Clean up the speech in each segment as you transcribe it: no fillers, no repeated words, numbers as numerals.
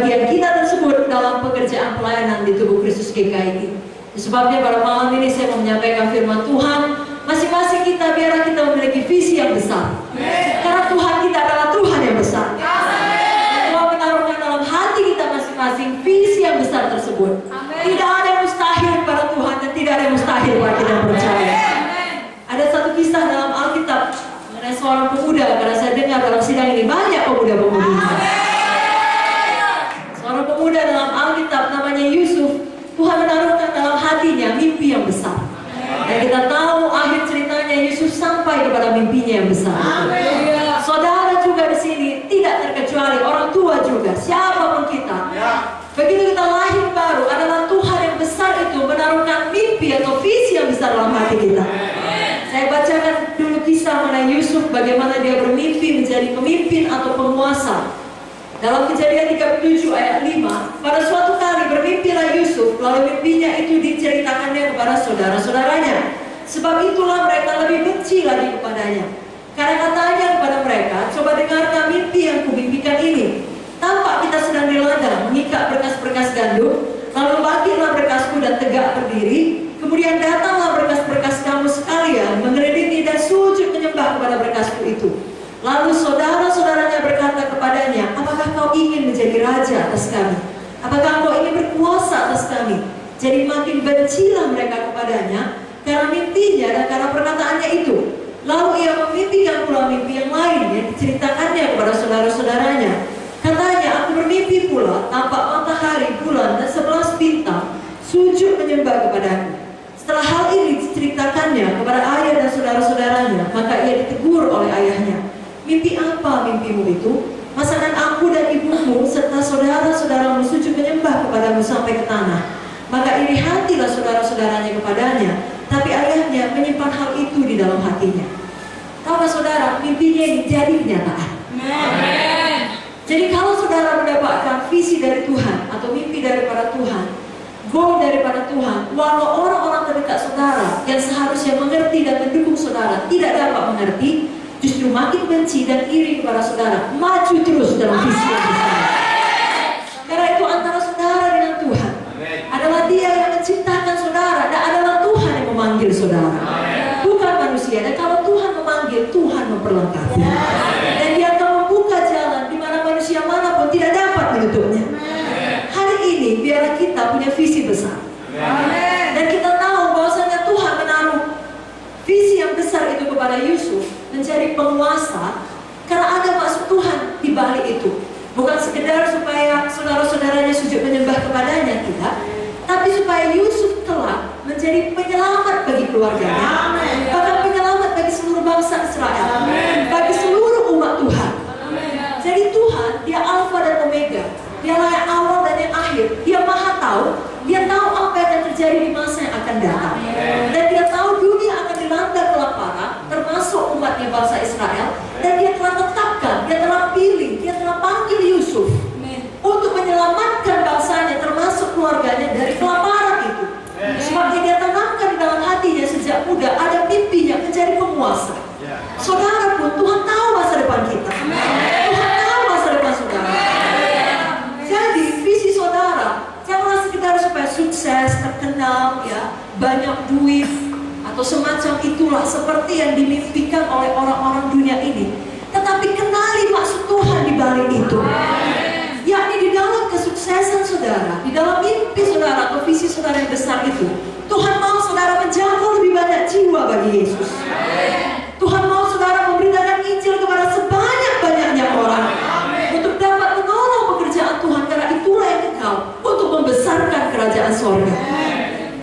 bagian kita tersebut dalam pekerjaan pelayanan di tubuh Kristus GKI. Sebabnya pada malam ini saya mau menyampaikan firman Tuhan. Masing-masing kita biarlah kita memiliki visi yang besar. Karena Tuhan kita adalah Tuhan yang besar. Tuhan menaruhkan dalam hati kita masing-masing visi yang besar tersebut. Tidak ada yang mustahil pada Tuhan dan tidak ada yang mustahil bagi kita yang percaya. Ada satu kisah dalam Alkitab mengenai seorang pemuda, karena saya dengar dalam sidang ini banyak pemuda-pemudi. Seorang pemuda dalam Alkitab namanya Yusuf. Tuhan menaruhkan dalam hatinya mimpi yang besar. Dan kita tahu akhir ceritanya Yusuf sampai kepada mimpinya yang besar. Saudara juga di sini tidak terkecuali, orang tua juga, siapapun kita. Begitu kita lahir baru, adalah Tuhan yang besar itu menaruhkan mimpi atau visi yang besar dalam hati kita. Saya bacakan dulu kisah mengenai Yusuf, bagaimana dia bermimpi menjadi pemimpin atau penguasa. Dalam Kejadian 37 ayat 5, pada suatu kali bermimpilah Yusuf, lalu mimpinya itu diceritakannya kepada saudara-saudaranya. Sebab itulah mereka lebih benci lagi kepadanya. Karena katanya kepada mereka, coba dengarkan mimpi yang kumimpikan ini. Tampak kita sedang di ladang mengikat berkas-berkas gandum, lalu bangkitlah berkasku dan tegak berdiri. Kemudian datanglah berkas-berkas kamu sekalian, mengeredini dan sujud menyembah kepada berkasku itu. Lalu saudara-saudaranya berkata kepadanya, apakah kau ingin menjadi raja atas kami? Apakah kau ingin berkuasa atas kami? Jadi makin bencilah mereka kepadanya karena mimpinya dan karena perkataannya itu. Lalu ia memimpikan pula mimpi yang lain yang diceritakannya kepada saudara-saudaranya. Katanya, aku bermimpi pula, tampak matahari, bulan, dan 11 bintang sujud menyembah kepadaku. Setelah hal ini diceritakannya kepada ayah dan saudara-saudaranya, maka ia ditegur oleh ayahnya. Mimpi apa mimpimu itu? Masakan aku dan ibumu serta saudara-saudaramu sujud menyembah kepadamu sampai ke tanah. Maka iri hatilah saudara-saudaranya kepadanya, tapi ayahnya menyimpan hal itu di dalam hatinya. Tahukah saudara, mimpinya ini jadi kenyataan. Jadi kalau saudara mendapatkan visi dari Tuhan atau mimpi daripada Tuhan, goal daripada Tuhan, walau orang-orang terdekat saudara yang seharusnya mengerti dan mendukung saudara tidak dapat mengerti, justru makin benci dan iri kepada saudara, maju terus dalam visi yang besar. Karena itu antara saudara dengan Tuhan adalah Dia yang menciptakan saudara dan adalah Tuhan yang memanggil saudara, bukan manusia. Dan kalau Tuhan memanggil, Tuhan memperlengkapi. Dan Dia akan membuka jalan di mana manusia manapun tidak dapat menutupnya. Hari ini biarlah kita punya visi besar. Dan kita tahu bahwasanya Tuhan menaruh visi yang besar itu kepada Yusuf menjadi penguasa karena ada maksud Tuhan di balik itu. Bukan sekedar supaya saudara-saudaranya sujud menyembah kepadanya, tidak, tapi supaya Yusuf kelak menjadi penyelamat bagi keluarganya, bahkan penyelamat bagi seluruh bangsa Israel, bagi seluruh umat Tuhan. Jadi Tuhan, Dia Alfa dan Omega, Dialah yang awal dan yang akhir. Dia Maha tahu, Dia tahu apa yang akan terjadi di masa yang akan datang. Dan Dia tahu dunia akan dilanda kelaparan, termasuk umatnya bangsa Israel. Dan Dia telah tetapkan, Dia telah pilih, Dia telah panggil Yusuf untuk menyelamatkan bangsanya, termasuk keluarganya dari kelaparan itu. Sebabnya Dia tanamkan di dalam hatinya sejak muda ada mimpinya menjadi penguasa. Saudara pun Tuhan tahu masa depan kita. Tuhan tahu masa depan saudara. Jadi visi saudara janganlah sekedar supaya sukses, terkenal, ya, banyak duit atau semacam itulah seperti yang dimimpikan oleh orang-orang dunia ini. Tetapi kenali maksud Tuhan di balik itu. Yakni di dalam kesuksesan saudara, di dalam mimpi saudara atau visi saudara yang besar itu, Tuhan mau saudara menjangkau lebih banyak jiwa bagi Yesus. Tuhan mau saudara memberitakan Injil kepada sebanyak-banyaknya orang untuk dapat menolong pekerjaan Tuhan, karena itulah yang kekal untuk membesarkan kerajaan sorga.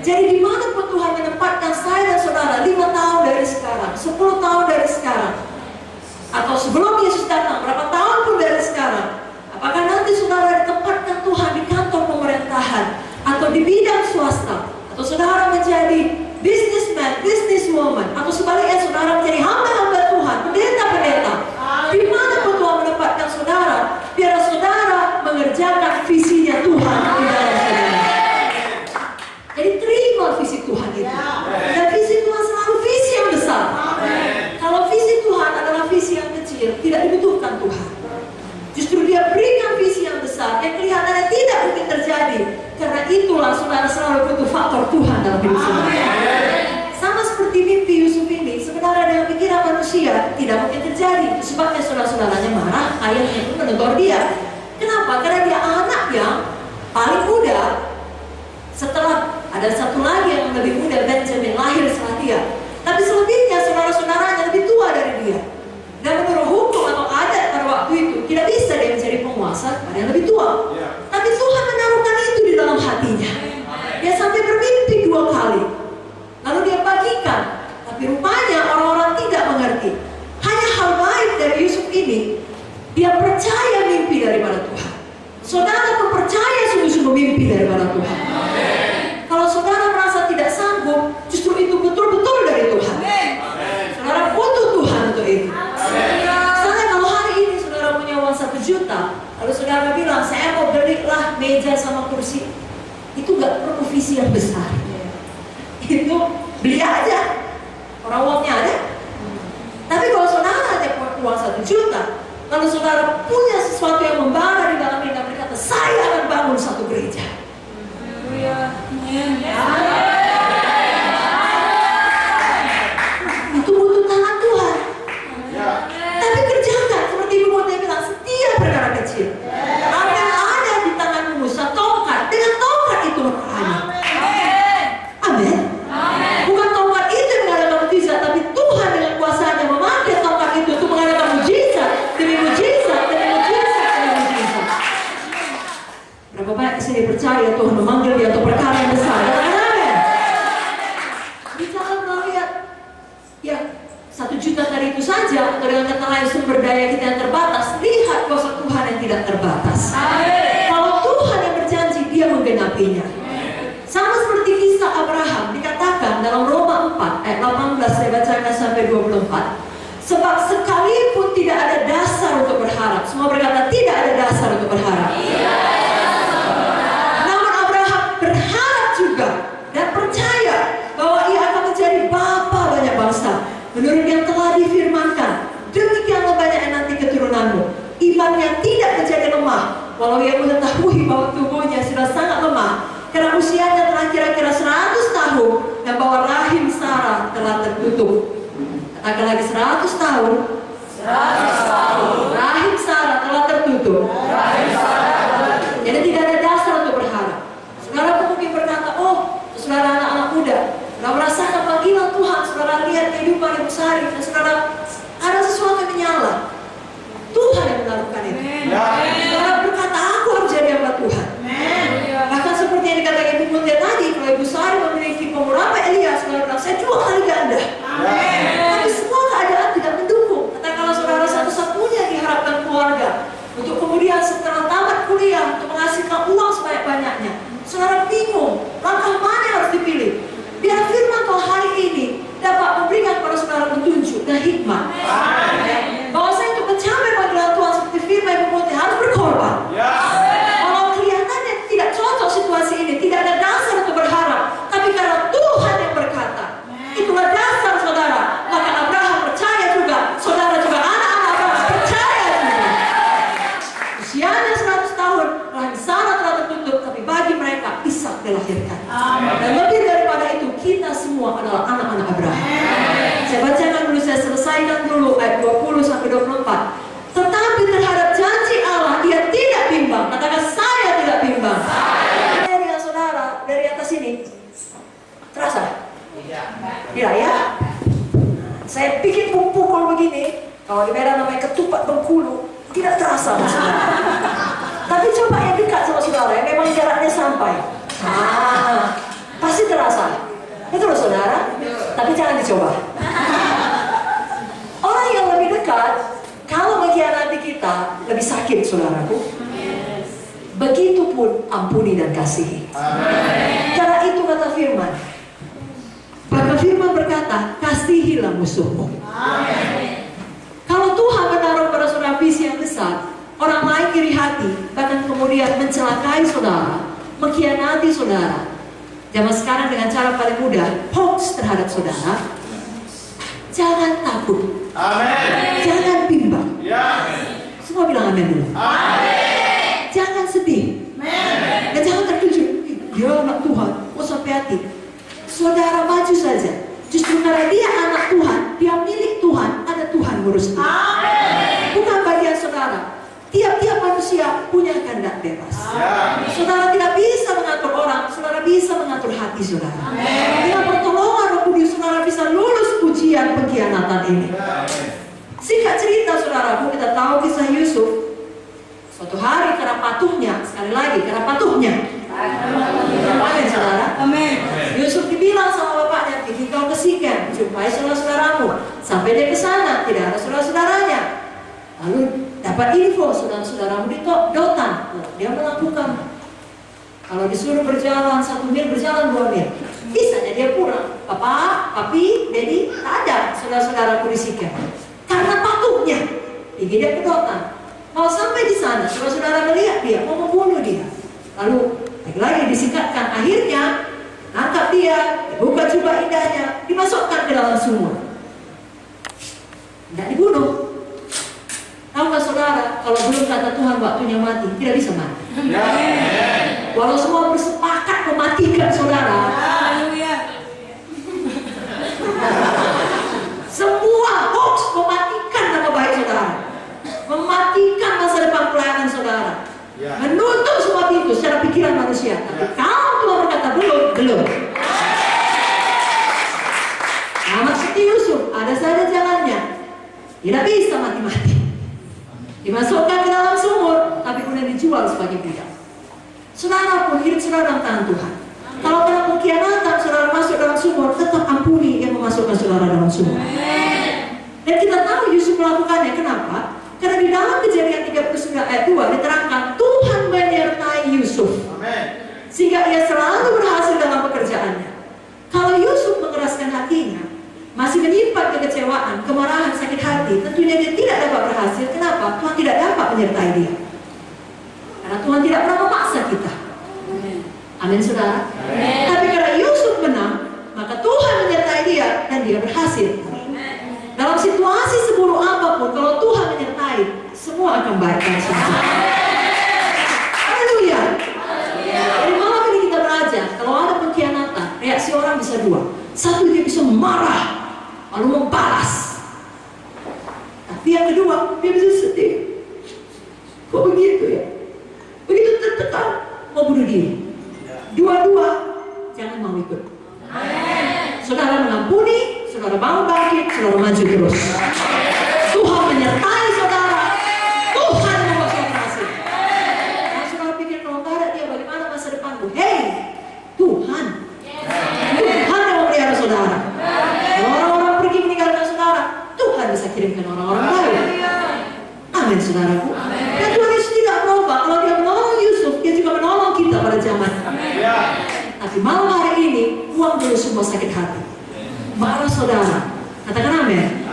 Jadi dimanapun Tuhan menempatkan saya dan saudara 5 tahun dari sekarang, 10 tahun dari sekarang, atau sebelum Yesus datang, berapa tahun pun dari sekarang, apakah nanti saudara ditempatkan Tuhan di kantor pemerintahan atau di bidang swasta, atau saudara menjadi businessman, businesswoman, atau sebaliknya saudara menjadi hamba-hamba Tuhan, pendeta-pendeta, dimanapun Tuhan menempatkan saudara, biar saudara mengerjakan visinya Tuhan di dalam saudara. Jadi terima visi Tuhan itu. Dan visi Tuhan selalu visi yang besar. Kalau visi Tuhan adalah visi yang kecil, tidak dibutuhkan Tuhan. Justru Dia berikan visi yang besar yang kelihatannya saudara selalu butuh faktor Tuhan dalam hidup saudara. Sama seperti mimpi Yusuf ini, sebenarnya dengan pikiran manusia tidak mungkin terjadi. Itu sebabnya saudara-saudaranya marah, ayahnya itu menegur dia. Kenapa? Karena dia anak yang paling muda. Setelah ada satu lagi yang lebih muda, Benjamin, lahir setelah dia. Tapi selebihnya saudara-saudaranya lebih tua dari dia. Dan menurut hukum atau adat pada waktu itu, tidak bisa dia menjadi penguasa pada yang lebih tua. Tapi Tuhan menaruhkan itu di dalam hatinya. Dia sampai bermimpi 2 kali. Lalu dia bagikan. Tapi rupanya orang-orang tidak mengerti. Hanya hal baik dari Yusuf ini, dia percaya mimpi daripada Tuhan. Saudara pun percaya sungguh-sungguh mimpi daripada Tuhan. Kalau saudara merasa tidak sanggup, justru itu betul-betul dari Tuhan. Saudara butuh Tuhan untuk itu. Misalnya kalau hari ini saudara punya uang 1 juta, lalu saudara bilang, saya mau belilah meja sama kursi. Itu gak perlu visi yang besar. Itu beli aja. Orang uangnya ada. Tapi kalau saudara aja uang 1 juta, lalu saudara punya sesuatu yang membara di dalam hidup, berkata, saya akan bangun satu gereja. Itu butuh tangan Tuhan. Tapi kerjakan seperti Ibu Mute bilang, setiap perkara kecil. Apa yang ada di tanganmu, Musa, tongkat. Dengan tongkat itu rohani. Amin. Bukan tongkat itu yang mengadakan mujizat, tapi Tuhan dengan kuasanya memakai tongkat itu untuk mengadakan mujizat demi mujizat demi mujizat demi mujizat. Berapa banyak di sini percaya Tuhan memanggil dia untuk perkara yang besar? Amin. Bicara melihat, ya 1 juta dari itu saja, atau dengan kata lain sumber daya kita yang terbatas. Lihat kuasa Tuhan yang tidak terbatas. Kalau Tuhan yang berjanji, dia menggenapinya. Sama seperti kisah Abraham, dikatakan dalam Roma 4 ayat 18, saya bacakan sampai 24. Sebab sekalipun tidak ada dasar untuk berharap. Semua berkata tidak ada dasar untuk berharap. Namun Abraham berharap juga dan percaya bahwa ia akan menjadi bapa banyak bangsa. Menurut yang telah difirmankan, demikianlah banyaknya nanti keturunanmu. Imannya tidak menjadi lemah, walau ia mengetahui bahwa tubuhnya sudah sangat lemah, karena usianya telah kira-kira 100 tahun, dan bahwa rahim Sarah telah tertutup. Katakan lagi 100 tahun. 100 tahun. Rahim Sarah telah tertutup. Jadi tidak ada dasar untuk berharap. Saudara mungkin berkata, oh, saudara anak-anak muda, saudara merasakan panggilan Tuhan, saudara lihat kehidupan Ibu Sari, dan saudara ada sesuatu yang menyala. Tuhan yang menaruhkan itu. Saudara berkata, aku harus jadi hamba Tuhan. Bahkan seperti yang dikatakan Ibu Mutia tadi, kalau Ibu Sari memiliki pengurapan Elia, saudara bilang, saya 2 kali ganda. Tapi semua keadaan tidak mendukung. Kata kalau saudara satu-satunya diharapkan keluarga untuk kemudian setelah tamat kuliah untuk menghasilkan uang sebanyak-banyaknya, saudara bingung langkah mana yang harus dipilih. Biar firman Tuhan hari ini dapat memberikan kepada saudara petunjuk dan hikmat. Bahwa saya untuk mencapai panggilan Tuhan seperti firman Ibu Mutia harus berkorban. Kalau kelihatannya tidak cocok situasi ini, tidak ada dasar untuk berharap, tapi karena Tuhan yang berkata, itulah dasar saudara. Maka Abraham percaya juga, saudara juga anak-anak Abraham percaya juga. Usianya 100 tahun, rahim Sarah telah tertutup, tapi bagi mereka Ishak dilahirkan. Dan lebih daripada itu, kita semua adalah anak-anak Abraham. Saya bacakan dulu, saya selesaikan dulu ayat 20 sampai 24. Tetapi terhadap janji Allah, dia tidak bimbang. Katakan, saya tidak bimbang. Dari ya saudara, dari atas ini terasa? Tidak ya? Saya bikin pukul begini. Kalau di Medan namanya ketupat Bengkulu, tidak terasa saudara. Tapi coba yang dekat sama saudara, yang memang jaraknya sampai, pasti terasa. Betul saudara? Tapi jangan dicoba. Orang yang lebih dekat, kalau mengkhianati kita, lebih sakit saudaraku. Begitupun ampuni dan kasihi. Karena itu kata firman. Bahkan firman berkata, kasihilah musuhmu. Kalau Tuhan menaruh pada saudara visi yang besar, orang lain iri hati, bahkan kemudian mencelakai saudara, mengkhianati saudara. Zaman sekarang dengan cara paling mudah, hoax terhadap saudara. Jangan takut. Jangan bimbang. Semua bilang amin dulu. Jangan sedih. Dan jangan terkejut. dia anak Tuhan, kok sampai hati. Saudara maju saja. Justru karena dia anak Tuhan, dia milik Tuhan, ada Tuhan ngurus dia. Bukan bagian saudara. Tiap-tiap manusia punya kehendak bebas. Saudara tidak bisa mengatur orang, saudara bisa mengatur hati saudara. Dengan pertolongan Roh Kudus, saudara bisa lulus ujian pengkhianatan ini. Singkat cerita saudaraku, kita tahu kisah Yusuf. Suatu hari karena patuhnya, sekali lagi karena patuhnya. Amin saudara. Amin. Yusuf dibilang sama bapaknya, pergi kau ke Sikem, jumpai saudara-saudaramu. Sampai dia ke sana, tidak ada saudara-saudaranya. Lalu dapat info saudara-saudaramu di Dotan. Dia melakukan. Kalau disuruh berjalan 1 mil, berjalan 2 mil. Bisanya dia pulang. Papa, papi, dedi, tak ada saudara-saudaraku di Sikem. Karena patuhnya, pergi dia ke Dotan. Mau sampai di sana, saudara-saudara melihat dia, mau membunuh dia. Lalu lagi disingkatkan, akhirnya angkat dia, buka jubah indahnya, dimasukkan ke dalam sumur. Tidak dibunuh. Tahukah saudara, kalau belum kata Tuhan waktunya mati, tidak bisa mati. Walau semua bersepakat mematikan saudara, semua hoax mematikan nama baik saudara, mematikan masa depan pelayanan saudara, menutup semua pintu secara pikiran manusia. Tapi kalau Tuhan berkata belum. Amat seperti Yusuf, ada saja jalannya, tidak bisa mati-mati. Dimasukkan ke dalam sumur, tapi kemudian dijual sebagai budak. Saudara pun hidup saudara dalam tangan Tuhan. Kalau karena pengkhianatan saudara masuk dalam sumur, tetap ampuni yang memasukkan saudara dalam sumur. Dan kita tahu Yusuf melakukannya. Kenapa? Karena di dalam Kejadian 39 ayat 2 diterangkan Tuhan menyertai Yusuf, sehingga ia selalu berhasil dalam pekerjaannya. Kalau Yusuf mengeraskan hatinya, masih menyimpan kekecewaan, kemarahan, sakit hati, tentunya dia tidak dapat berhasil. Kenapa? Tuhan tidak dapat menyertai dia. Karena Tuhan tidak pernah memaksa kita. Amin saudara. Tapi karena Yusuf menang, maka Tuhan menyertai dia dan dia berhasil. Dalam situasi seburuk apapun, kalau Tuhan menyertai, semua akan baik. Haleluya. Jadi malam ini kita belajar, kalau ada pengkhianatan, reaksi orang bisa dua. Satu, dia bisa marah, lalu membalas. Tapi yang kedua, dia bisa sedih. Kok begitu ya? Begitu tertekan, mau bunuh diri. Dua-dua, jangan mau ikut. Saudara mengampuni, saudara bangun bangkit, saudara maju terus. Tuhan menyertai saudara. Tuhan membuat saudara berhasil. Nah, saudara pikir kalau nggak ada dia, bagaimana masa depanku? Hei, Tuhan yang memelihara saudara. Kalau orang-orang pergi meninggalkan saudara, Tuhan bisa kirimkan orang-orang baru. Amin saudaraku. Dan Tuhan Yesus tidak berubah. Kalau dia menolong Yusuf, dia juga menolong kita pada zaman. Tapi malam hari ini, buang dulu semua sakit hati, marah saudara, katakan amin.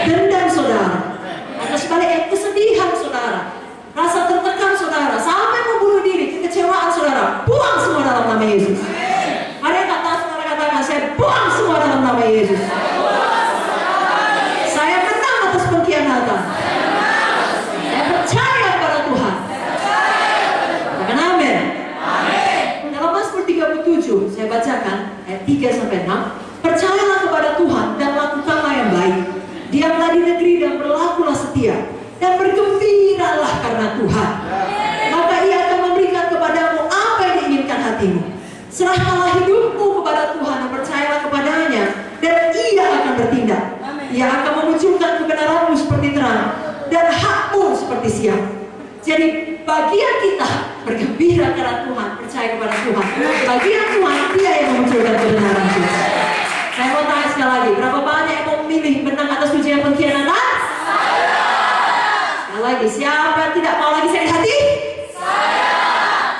Dendam saudara, atau sebaliknya kesedihan saudara, rasa tertekan saudara, sampai membunuh diri, kekecewaan saudara, buang semua dalam nama Yesus. Ada yang saudara katakan, saya buang semua dalam nama Yesus. Saya menang atas pengkhianatan. Saya percaya pada Tuhan. Katakan amin. Dalam Mazmur 37, saya bacakan ayat 3 sampai 6. Percayalah kepada Tuhan dan lakukanlah yang baik. Diamlah di negeri dan berlakulah setia, dan bergembiralah karena Tuhan. Maka Ia akan memberikan kepadamu apa yang diinginkan hatimu. Serahkanlah hidupmu kepada Tuhan dan percayalah kepadanya, dan Ia akan bertindak. Ia akan memunculkan kebenaranmu seperti terang dan hakmu seperti siang. Jadi bagian kita bergembira karena Tuhan, percaya kepada Tuhan. Bagian Tuhan, Dia yang memunculkan kebenaran kita. Saya mau tanya sekali lagi, berapa banyak yang mau memilih menang atas ujian pengkhianatan? Sekali lagi, siapa yang tidak mau lagi sakit hati? Saya.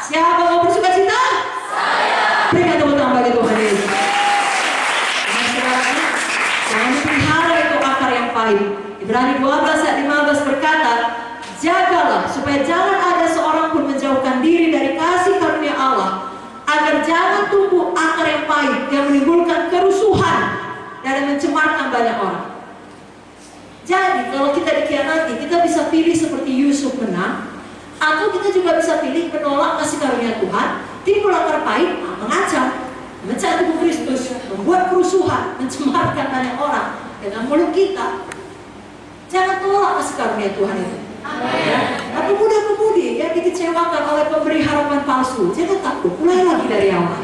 Siapa mau bersuka cita? Saya. Berikan tepuk tangan bagi Tuhan Yesus. Jangan dipelihara itu akar yang pahit. Ibrani 12 ayat 15 berkata, jagalah supaya jangan ada seorang pun menjauhkan diri dari kasih karunia Allah, agar jangan tumbuh akar yang pahit yang menimbulkan kerusuhan dan mencemarkan banyak orang. Jadi kalau kita dikhianati, kita bisa pilih seperti Yusuf menang, atau kita juga bisa pilih menolak kasih karunia Tuhan, timbul akar pahit, membuat kerusuhan, mencemarkan banyak orang dengan mulut kita, jangan tolak kasih karunia Tuhan itu. Ya. Nah, pemuda-pemudi yang dikecewakan oleh pemberi harapan palsu, jangan takut, mulai lagi dari awal.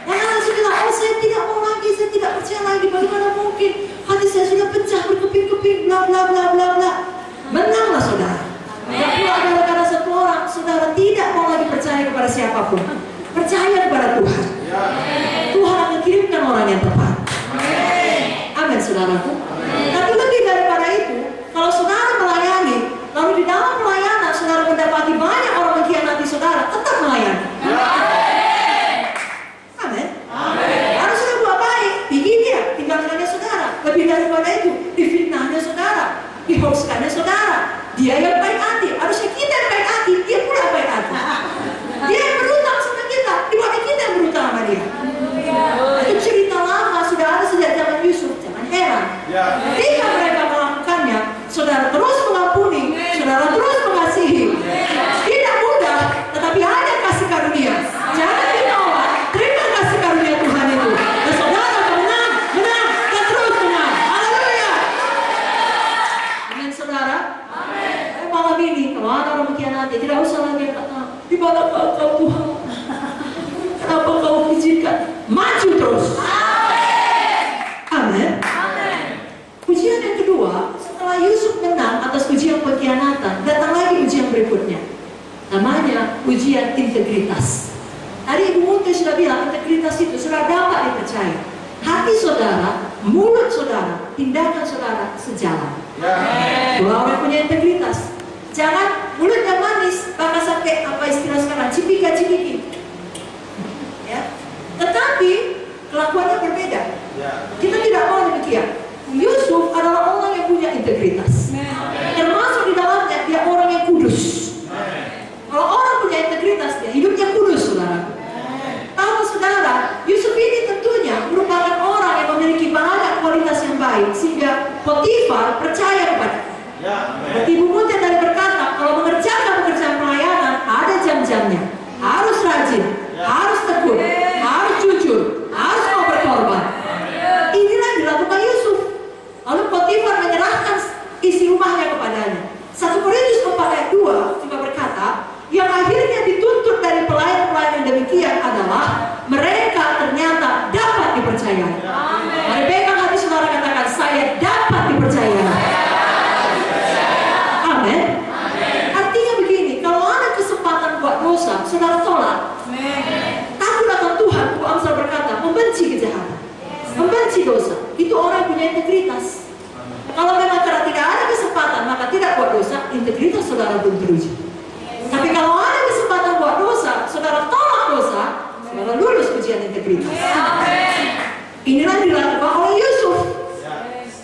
Jangan langsung bilang, oh saya tidak mau lagi, saya tidak percaya lagi, bagaimana mungkin hati saya sudah pecah berkeping-keping, bla bla bla bla bla. Menanglah saudara. Yang pula adalah karena satu orang, saudara tidak mau lagi percaya kepada siapapun, percaya kepada Tuhan. Tuhan akan kirimkan orang yang tepat. Amin saudaraku. Tapi lebih daripada itu, kalau saudara melayani, lalu di dalam pelayanan saudara mendapati banyak orang mengkhianati saudara, tetap melayani. Amin. Harus sudah buat baik, bikin dia, tinggalkannya saudara. Lebih daripada itu, difitnahnya saudara, dihoaxkannya saudara. Dia yang baik hati, harusnya kita yang baik hati, dia pula baik hati. Dia yang berutang sama kita, dibanding kita yang berutang sama dia. Itu cerita lama, sudah ada sejak zaman Yusuf, jangan heran. Ketika mereka melakukannya, saudara terus mengampuni, saudara terus mengasihi. Tidak mudah, tetapi ada kasih karunia. Jangan ditolak, terima kasih karunia Tuhan itu. Dan saudara akan menang, dan terus menang. Haleluya. Amin saudara. Malam ini, kalau ada orang mengkhianati, tidak usah lagi kata, di mana kau Tuhan? Kenapa kau izinkan? Maju terus. Amin. Ujian yang kedua, setelah Yusuf menang atas ujian pengkhianatan, datang lagi ujian berikutnya. Namanya ujian integritas. Tadi Ibu Munti sudah bilang, integritas itu sudah dapat dipercaya. Hati saudara, mulut saudara, tindakan saudara sejalan. Dua orang punya integritas. Jangan mulutnya manis, bahkan sampai apa istilah sekarang, cipika-cipiki. Ya. Tetapi kelakuannya berbeda. Kita tidak mau demikian. Yusuf adalah orang yang punya integritas. Termasuk di dalamnya dia orang yang kudus. Kalau orang punya integritas, dia hidupnya kudus, saudara. Tahu saudara, Yusuf ini tentunya merupakan orang yang memiliki banyak kualitas yang baik, sehingga Potifar percaya kepada. Seperti Ibu Munti tadi berkata, kalau mengerjakan pekerjaan pelayanan ada jam-jamnya, harus rajin, harus tekun, harus jujur, harus mau berkorban. Inilah yang dilakukan Yusuf. Lalu Potifar menyerahkan isi rumahnya kepadanya. 1 Korintus 4 ayat 2 juga berkata, yang akhirnya dituntut dari pelayan-pelayan yang demikian adalah mereka ternyata dapat dipercayai. Mari pegang hati saudara, katakan, saya dapat dipercayai. Artinya begini, kalau ada kesempatan buat dosa, saudara tolak. Takut akan Tuhan, Bu Amsal berkata, membenci kejahatan, membenci dosa. Itu orang punya integritas. Kalau memang tidak ada kesempatan, maka tidak buat dosa, integritas saudara belum teruji. Tapi kalau ada kesempatan buat dosa, saudara tolak dosa, saudara lulus ujian integritas. Inilah dilakukan oleh Yusuf.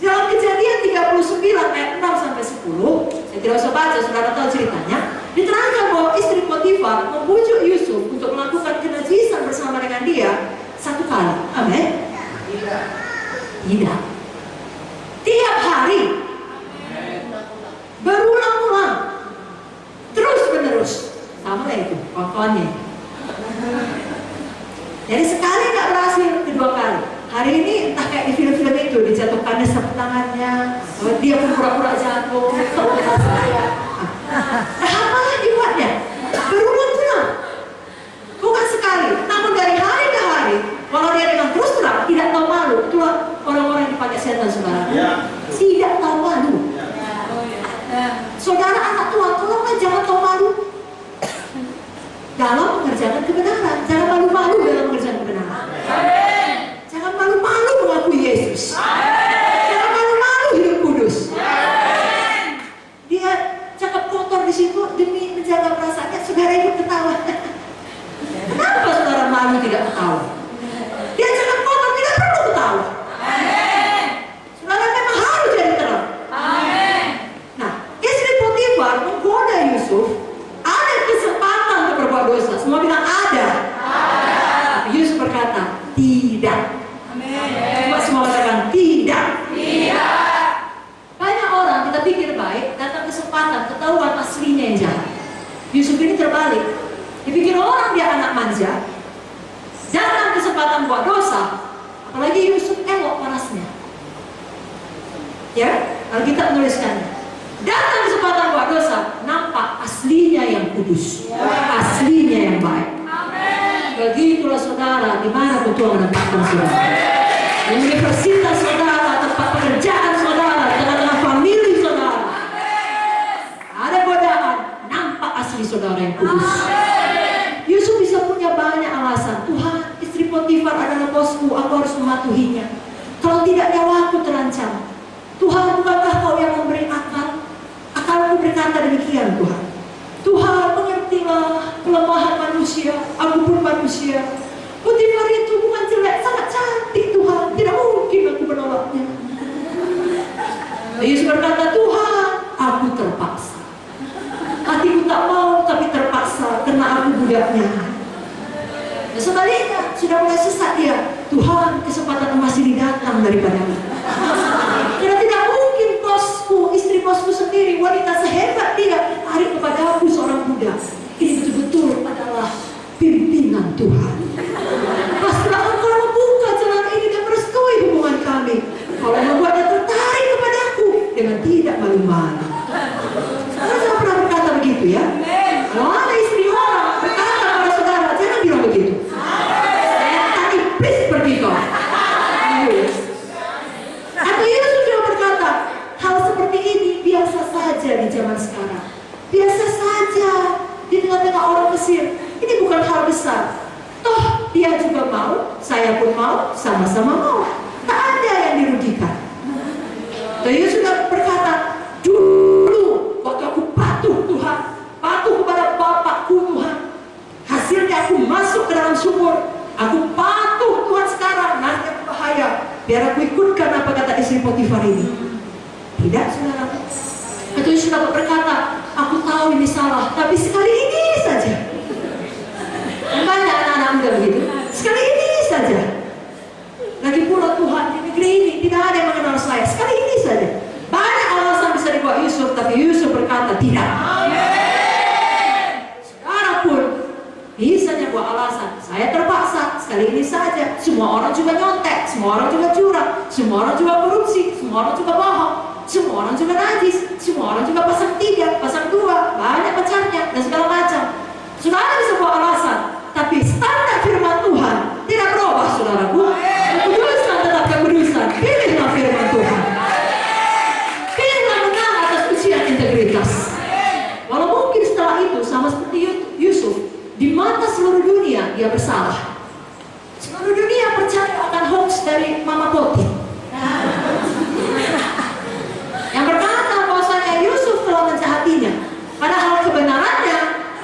Dalam Kejadian 39 ayat 6 sampai 10, saya tidak usah baca, saudara tahu ceritanya. Diterangkan bahwa istri Potifar membujuk Yusuf untuk melakukan kenajisan bersama dengan dia 1 kali. Amin. Tidak. Tiap hari. Berulang-ulang. Terus menerus. Sama lah itu, kawan-kawannya. Jadi sekali nggak berhasil, kedua kali. Hari ini entah kayak di film-film itu, dijatuhkannya sapu tangannya, dia pun pura-pura jatuh, apa lagi buatnya? Berulang-ulang, bukan sekali, namun dari hari ke hari, kalau dia dengan terus terang, tidak tahu malu. Itulah orang-orang yang dipakai setan, saudara. Tidak tahu malu. Saudara anak Tuhan, tolonglah jangan tahu malu dalam mengerjakan kebenaran. Jangan malu-malu dalam mengerjakan kebenaran. Jangan malu-malu mengakui Yesus. Jangan malu-malu hidup kudus. Dia cakap kotor di situ demi menjaga perasaannya, saudara ikut ketawa. Kenapa saudara malu tidak ketawa? Dia cakap kotor, tidak perlu ketawa. Saudara memang harus jadi terang. Nah, istri Potifar menggoda Yusuf. Ada kesempatan untuk berbuat dosa. Semua bilang ada. Tapi Yusuf berkata tidak. Coba semua katakan tidak. Banyak orang kita pikir baik, datang kesempatan ketahuan aslinya yang jahat. Yusuf ini terbalik. Dipikir orang dia anak manja, datang kesempatan buat dosa, apalagi Yusuf elok parasnya. Ya, Alkitab menuliskannya. Datang kesempatan buat dosa, nampak aslinya yang kudus, aslinya yang baik. Begitulah saudara, di mana Tuhan menempatkan saudara. Di universitas saudara, tempat pekerjaan saudara, tengah-tengah famili saudara. Ada godaan, nampak asli saudara yang kudus. Yusuf bisa punya banyak alasan. Tuhan, istri Potifar adalah bosku, aku harus mematuhinya. Kalau tidak nyawaku terancam. Tuhan, bukankah kau yang memberi akal? Akalku berkata demikian, Tuhan. Tuhan, mengertilah kelemahan manusia, aku pun manusia. Potifar itu bukan jelek, sangat cantik Tuhan. Tidak mungkin aku menolaknya. Yesus berkata, Tuhan, aku terpaksa. Hatiku tak mau, tapi terpaksa karena aku budaknya. Dan sebaliknya, sudah mulai sesat dia. Tuhan, kesempatan emas ini datang daripadamu. Karena tidak mungkin bosku, istri bosku sendiri, wanita sehebat dia, tarik kepada aku seorang budak. Ini betul-betul adalah pimpinan Tuhan. Pastilah engkau membuka jalan ini dan merestui hubungan kami. Kalau membuatnya tertarik kepadaku dengan tidak malu-malu. Saya jangan pernah berkata begitu ya. Kalau ada istri orang berkata kepada saudara, jangan bilang begitu. Setan iblis pergi kau. Atau Yesus juga berkata, hal seperti ini biasa saja di zaman sekarang. Biasa saja di tengah-tengah orang Mesir. Ini bukan hal besar. Toh dia juga mau, saya pun mau, sama-sama mau. Tak ada yang dirugikan. Dan Yesus sudah berkata, dulu waktu aku patuh Tuhan, patuh kepada Bapakku Tuhan, hasilnya aku masuk ke dalam sumur. Aku patuh Tuhan sekarang, nanti bahaya. Biar aku ikutkan apa kata istri Potifar ini. Tidak, saudara. Itu Yesus dapat berkata, aku tahu ini salah, tapi sekali ini saja. Banyak anak-anak muda begitu. Sekali ini saja. Lagi pula Tuhan, di negeri ini tidak ada yang mengenal saya. Sekali ini saja. Banyak alasan bisa dibuat Yusuf, tapi Yusuf berkata tidak. Saudara pun bisa buat alasan. Saya terpaksa, sekali ini saja. Semua orang juga nyontek, semua orang juga curang, semua orang juga korupsi, semua orang juga bohong, semua orang juga najis, semua orang juga pasang 3, pasang 2, banyak pacarnya dan segala macam. Saudara bisa buat alasan, tapi standar firman Tuhan tidak berubah, saudaraku. Kekudusan tetap kekudusan. Pilihlah firman Tuhan. Pilihlah menang atas ujian integritas. Walau mungkin setelah itu sama seperti Yusuf, di mata seluruh dunia dia bersalah. Seluruh dunia percaya akan hoax dari Mama Poti yang berkata bahwasanya Yusuf telah menjahatinya. Padahal kebenarannya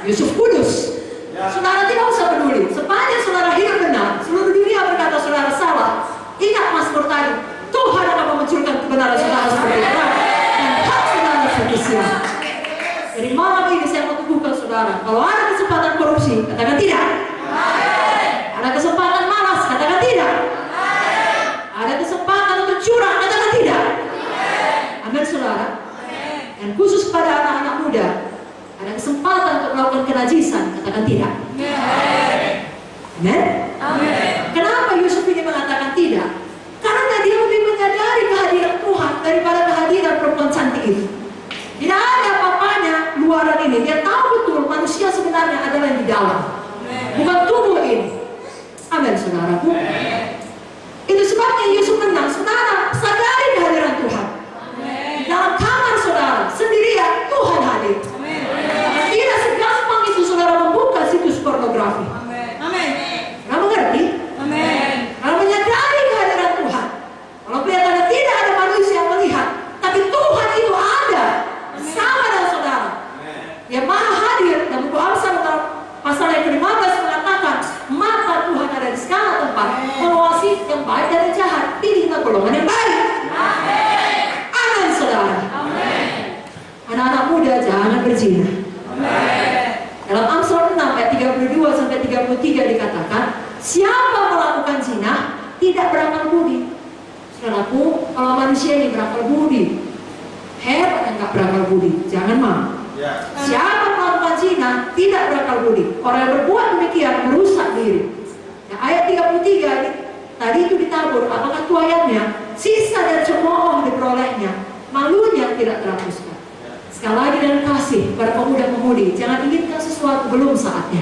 Yusuf kudus. Saudara tidak usah peduli. Sepanjang saudara hidup benar, seluruh dunia berkata saudara salah. Ingat Mazmur tadi, Tuhan akan memunculkan kebenaran saudara seperti terang dan hak saudara seperti siang. Jadi malam ini saya mau teguhkan saudara, kalau ada kesempatan korupsi, katakan tidak. Ada kesempatan malas, katakan tidak. Ada kesempatan untuk curang, katakan tidak. Amin saudara. Dan khusus pada anak-anak muda, ada kesempatan untuk melakukan kenajisan, katakan tidak. Amin. Kenapa Yusuf ini mengatakan tidak? Karena dia lebih menyadari kehadiran Tuhan daripada kehadiran perempuan cantik itu. Tidak ada apa-apanya luaran ini. Dia tahu betul manusia sebenarnya adalah yang di dalam, bukan tubuh ini. Amin saudaraku. Itu sebabnya Yusuf menang. Saudara sadari kehadiran Tuhan. Dalam kamar saudara sendirian Tuhan hadir. Tidak segampang itu saudara membuka situs pornografi. Kamu mengerti? Kalau menyadari kehadiran Tuhan, kalau kelihatannya tidak ada manusia yang melihat, tapi Tuhan itu ada bersama dengan saudara. Dia maha hadir. Dan buku Amsal pasal yang ke-15 mengatakan, mata Tuhan ada di segala tempat, mengawasi yang baik dan yang jahat. Pilihlah golongan yang baik. Amin saudara. Anak-anak muda jangan berzina. Dalam Amsal 6 ayat 32 sampai 33 dikatakan, siapa melakukan zina tidak berakal budi. Saudaraku, kalau manusia ini berakal budi, hebat yang gak berakal budi, jangan mau. Siapa melakukan zina tidak berakal budi. Orang yang berbuat demikian merusak diri. Nah, ayat ayat 33 ini, tadi itu ditabur, apakah tuayannya, sisa dan cemooh diperolehnya, malunya tidak terhapuskan. Sekali lagi dengan kasih pada pemuda-pemudi, jangan inginkan sesuatu belum saatnya.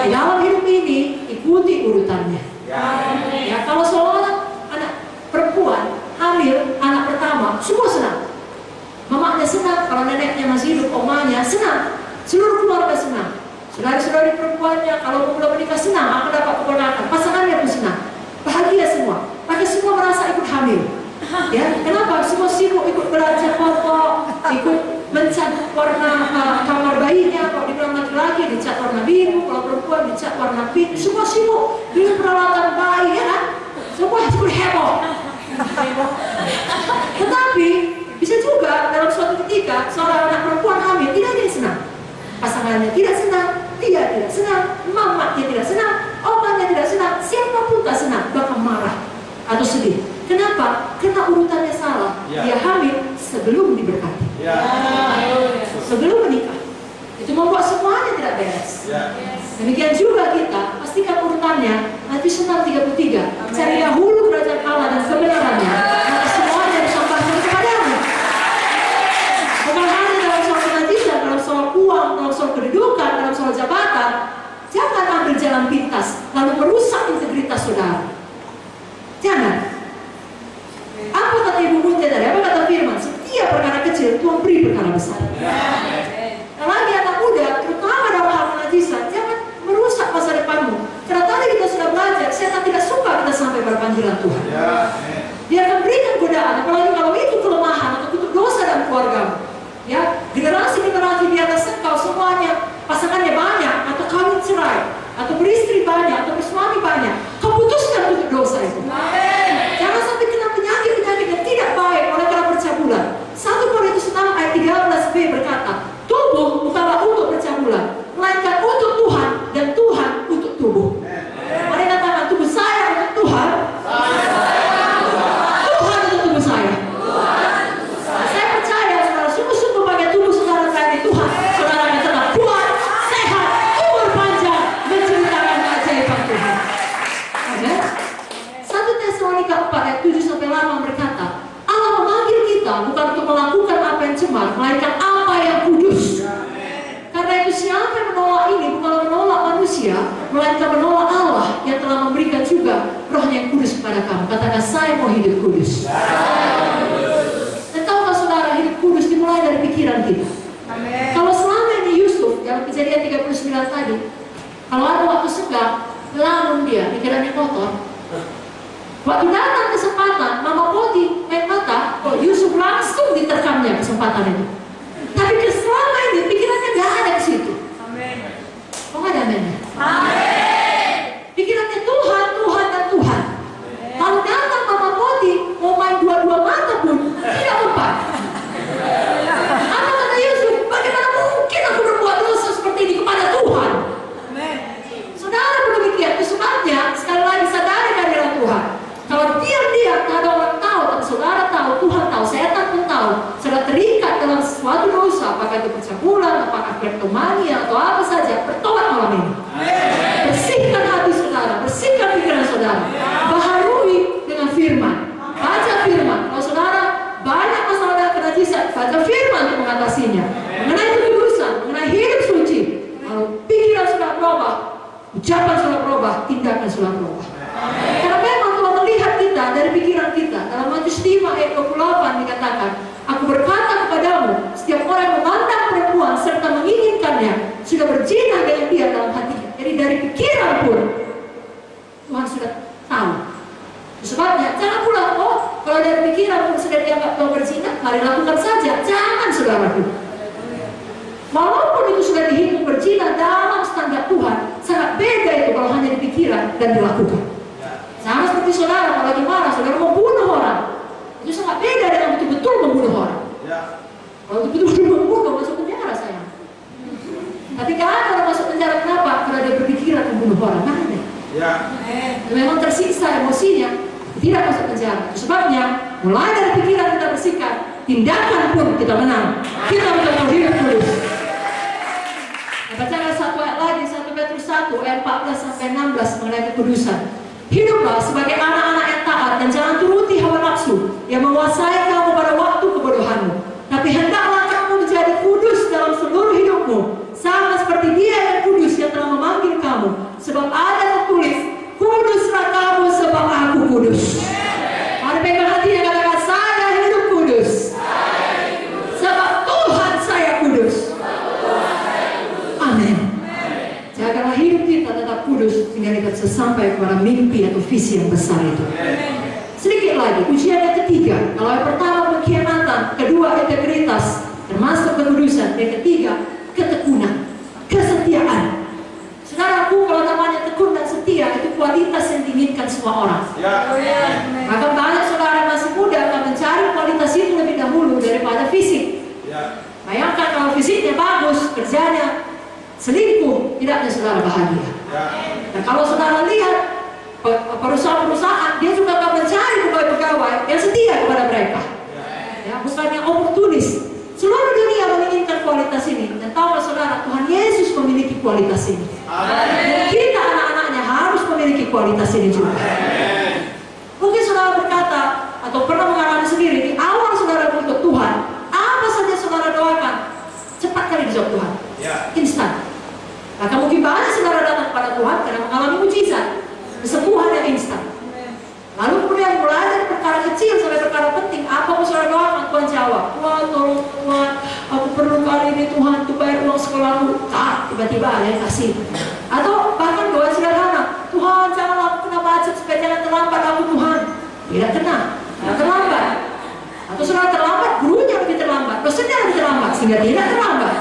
Di dalam hidup ini, ikuti urutannya. Ya, kalau seorang anak perempuan hamil anak pertama, semua senang. Mamanya senang, kalau neneknya masih hidup, omanya senang, seluruh keluarga senang. Saudari-saudari perempuannya kalau belum menikah senang, akan dapat keponakan, pasangannya pun senang, bahagia semua. Maka semua merasa ikut hamil. Ya, kenapa? Semua sibuk ikut belajar foto, ikut mencat warna kamar bayinya. Kalau dibilang laki-laki dicat warna biru, kalau perempuan dicat warna pink. Semua sibuk dengan peralatan bayi, ya kan? Semua sibuk heboh. Tetapi bisa juga dalam suatu ketika seorang anak perempuan hamil tidak ada yang senang. Pasangannya tidak senang, dia tidak senang, mamanya tidak senang, opanya tidak senang, siapapun tak senang, bahkan marah atau sedih. Kenapa? Karena urutannya salah. Dia hamil sebelum diberkati, sebelum menikah. Itu membuat semuanya tidak beres. Demikian juga kita, pastikan urutannya. Nanti Senam 33, cari dahulu kerajaan Allah dan kebenarannya, maka semuanya disambahkan kepadamu. Bukan hanya dalam soal kenajisan, dalam soal uang, dalam soal kedudukan, dalam soal jabatan. Jangan ambil jalan pintas lalu merusak integritas saudara. Jangan. Apa kata Ibu Munte tadi? Apa kata firman? Setiap perkara kecil Tuhan beri perkara besar. Nah, lagi anak muda, terutama dalam hal kenajisan, jangan merusak masa depanmu. Karena tadi kita sudah belajar, setan tidak suka kita sampai pada panggilan Tuhan. Dia akan berikan godaan, apalagi kalau itu kelemahan atau itu dosa dalam keluargamu. Ya, generasi-generasi di atas engkau semuanya pasangannya banyak, atau kawin cerai, atau beristri banyak, atau bersuami banyak. Kau putuskan untuk dosa itu. Jangan sampai kena penyakit-penyakit yang tidak baik oleh karena percabulan. 1 Korintus 6 ayat 13b berkata, tubuh bukanlah untuk percabulan, melainkan untuk Tuhan, dan Tuhan untuk tubuh. Mari katakan, tubuh saya untuk Tuhan, Tuhan untuk tubuh saya. Saya percaya saudara, sungguh-sungguh pakai tubuh saudara kayak Tuhan, saudara akan tetap kuat, sehat, umur panjang, menceritakan keajaiban Tuhan. Amen. 1 Tesalonika 4 ayat 7-8 berkata, Allah memanggil kita bukan untuk melakukan apa yang cemar, melainkan apa yang kudus. Karena itu siapa yang menolak ini bukanlah menolak manusia, melainkan menolak Allah yang telah memberikan juga rohnya yang kudus kepada kamu. Katakan, saya mau hidup kudus. Dan tahukah saudara, hidup kudus dimulai dari pikiran kita. Kalau selama ini Yusuf dalam Kejadian 39 tadi, kalau ada waktu senggang, ngelamun dia, pikirannya kotor. Waktu datang kesempatan, Mama Poti main mata, Yusuf langsung diterkamnya kesempatan itu. Tapi selama ini pikirannya gak ada ke situ. Kok gak ada amin? Pikirannya Tuhan, Tuhan, dan Tuhan. Kalau datang Mama Poti mau main dua-dua mata pun tidak mempan. Apa kata Yusuf? Bagaimana mungkin aku berbuat dosa seperti ini kepada Tuhan? Saudara pun demikian. Itu sebabnya sekali lagi sadari kehadiran Tuhan. Kalau diam-diam, tak ada orang tahu, tapi saudara tahu, Tuhan tahu, setan pun tahu, saudara terikat dalam sesuatu dosa, apakah itu percabulan, apakah kleptomania, atau apa saja, bertobat malam ini. Bersihkan hati saudara, bersihkan pikiran saudara, baharui dengan firman, baca firman. Kalau saudara banyak masalah dengan kenajisan, baca firman untuk mengatasinya. Mengenai kekudusan, mengenai hidup suci, kalau pikiran sudah berubah, ucapan sudah berubah, tindakan sudah berubah. Karena memang Tuhan melihat kita dari pikiran kita. Dalam Matius 5 ayat 28 dikatakan, aku berkata kepadamu, setiap orang yang memandang perempuan serta menginginkannya sudah berzina dengan dia dalam hatinya. Jadi dari pikiran pun Tuhan sudah tahu. Sebabnya jangan pula, kalau dari pikiran pun sudah dianggap kau berzina, mari lakukan saja. Jangan saudaraku. Walaupun itu sudah dihitung berzina dalam standar Tuhan, sangat beda itu kalau hanya di pikiran dan dilakukan. Sama seperti saudara, kalau lagi marah, saudara mau bunuh orang, itu sangat beda dengan betul-betul membunuh orang. Kalau betul-betul membunuh, masuk penjara sayang. Tapi kan kalau masuk penjara, kenapa? Karena dia berpikiran membunuh orang. Mana? Memang tersiksa emosinya, tidak masuk penjara. Itu sebabnya, mulai dari pikiran kita bersihkan, tindakan pun kita menang. Kita betul-betul hidup kudus. Bacakan satu ayat lagi, 1 Petrus Petrus 1 ayat 14-16 mengenai kekudusan. Hiduplah sebagai anak-anak yang taat dan jangan turuti hawa nafsu yang menguasai kamu pada waktu kebodohanmu. Tapi hendaklah kamu menjadi kudus dalam seluruh hidupmu, sama seperti Dia yang kudus yang telah memanggil kamu. Sebab ada tertulis, kuduslah kamu sebab Aku kudus. Mari pegang hatinya, katakan, saya hidup kudus. Sebab Tuhan saya kudus. Amin. Jagalah hidup kita tetap kudus sehingga kita bisa sampai kepada mimpi atau visi yang besar itu. Sedikit lagi, ujian yang ketiga. Kalau yang pertama pengkhianatan, kedua integritas, termasuk kekudusan, yang ketiga ketekunan, kesetiaan. Saudaraku, kalau namanya tekun dan setia itu kualitas yang diinginkan semua orang. Maka banyak saudara yang masih muda akan mencari kualitas itu lebih dahulu daripada fisik. Bayangkan kalau fisiknya bagus, kerjanya selingkuh, tidaknya saudara bahagia. Nah, kalau saudara lihat perusahaan-perusahaan, dia juga akan mencari pegawai-pegawai yang setia kepada mereka. Ya, bukan yang oportunis. Seluruh dunia menginginkan kualitas ini. Dan tahukah saudara, Tuhan Yesus memiliki kualitas ini. Dan kita anak-anaknya harus memiliki kualitas ini juga. Mungkin saudara berkata atau pernah mengalami sendiri, di awal saudara untuk Tuhan, apa saja saudara doakan, cepat kali dijawab Tuhan. Instan. Maka mungkin banyak saudara datang kepada Tuhan karena mengalami mujizat, kesembuhan yang instan. Lalu kemudian mulai dari perkara kecil sampai perkara penting, apa yang saudara doakan, Tuhan jawab. Tuhan, tolong Tuhan, aku perlu kali ini Tuhan untuk bayar uang sekolahku. Tiba-tiba ada yang kasih. Atau bahkan doa sederhana, Tuhan janganlah aku kena macet supaya jangan terlambat aku Tuhan. Tidak kena, tidak terlambat. Atau saudara terlambat, gurunya lebih terlambat, dosennya lebih terlambat, sehingga tidak terlambat.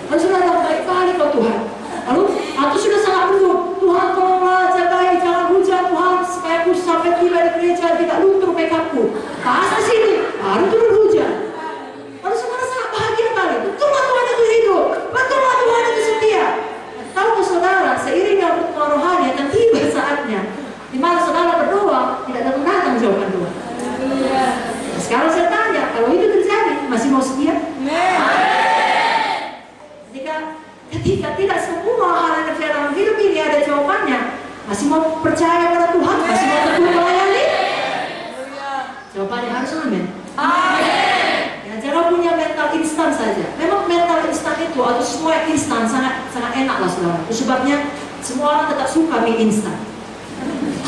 Dan saudara baik kali kau Tuhan. Lalu atau sudah sangat berdoa, Tuhan tolonglah jagai jangan hujan Tuhan supaya aku sampai tiba di gereja tidak luntur makeupku. Pas ke sini baru turun hujan. Lalu saudara sangat bahagia kali. Betullah Tuhan itu hidup, betullah Tuhan itu setia. Dan tahu saudara, seiring dengan pertemuan rohani akan tiba saatnya di mana saudara berdoa tidak datang jawaban doa. Nah, sekarang saya tanya, kalau itu terjadi masih mau setia? Ketika tidak semua hal yang terjadi dalam hidup ini ada jawabannya, masih mau percaya pada Tuhan, masih mau tekun melayani? Jawabannya harus amin. Ya, jangan punya mental instan saja. Memang mental instan itu atau semua yang instan sangat enak lah saudara. Itu sebabnya semua orang tetap suka mie instan.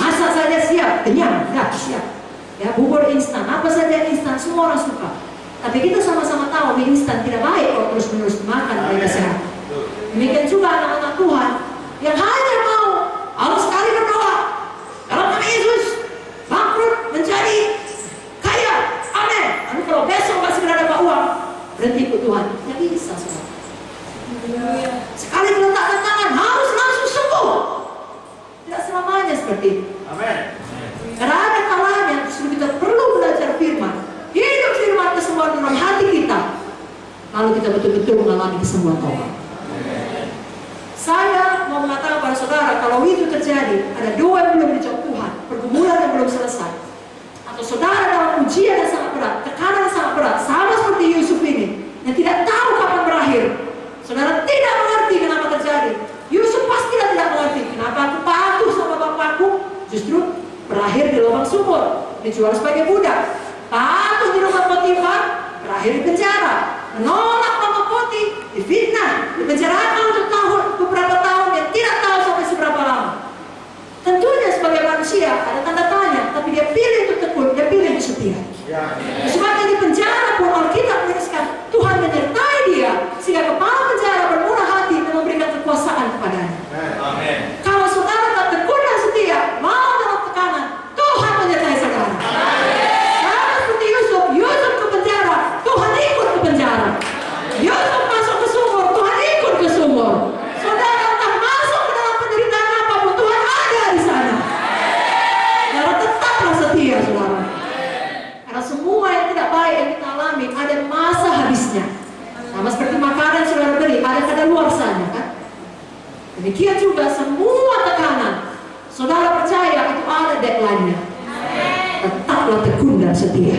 Masak saja siap, kenyang, ya siap. Ya, bubur instan, apa saja instan, semua orang suka. Tapi kita sama-sama tahu mie instan tidak baik kalau terus-menerus makan mereka sehat. Demikian juga anak-anak Tuhan yang hanya mau Allah sekali berdoa dalam nama Yesus bangkrut menjadi kaya, amin. Lalu kalau besok masih berada dapat uang, berhenti ikut Tuhan. Tidak bisa saudara. Sekali meletakkan tangan harus langsung sembuh. Tidak selamanya seperti itu. Amin. Karena ada kalanya justru kita perlu belajar firman, hidup firman kesembuhan dalam hati kita, lalu kita betul-betul mengalami kesembuhan total. Saya mau mengatakan pada saudara, kalau itu terjadi, ada doa yang belum dijawab Tuhan, pergumulan yang belum selesai, atau saudara dalam ujian yang sangat berat, tekanan yang sangat berat, sama seperti Yusuf ini, yang tidak tahu kapan berakhir. Saudara tidak mengerti kenapa terjadi. Yusuf pastilah tidak mengerti kenapa aku patuh sama bapakku, justru berakhir di lubang sumur, dijual sebagai budak. Patuh di rumah Potifar, berakhir di penjara. Menolak mama Poti, difitnah, dipenjarakan untuk beberapa tahun yang tidak tahu sampai seberapa lama. Tentunya sebagai manusia ada tanda tanya, tapi dia pilih untuk tekun, dia pilih untuk setia. Sebabnya di penjara pun Alkitab menuliskan Tuhan menyertai dia sehingga kepala penjara bermurah hati dan memberikan kekuasaan kepadanya. Kalau saudara tak tekun dan setia, mau dalam tekanan, Tuhan menyertai saudara. Sama seperti Yusuf ke penjara, Tuhan ikut ke penjara. Yusuf masuk ke sumur, Tuhan ikut ke sumur. Saudara entah masuk ke dalam penderitaan apapun, Tuhan ada di sana. Saudara tetaplah setia, saudara. Karena semua yang tidak baik yang kita alami ada masa habisnya. Sama seperti makanan yang saudara beli, ada kadaluarsanya kan? Demikian juga semua tekanan, saudara percaya itu ada deadline-nya. Tetaplah tekun dan setia.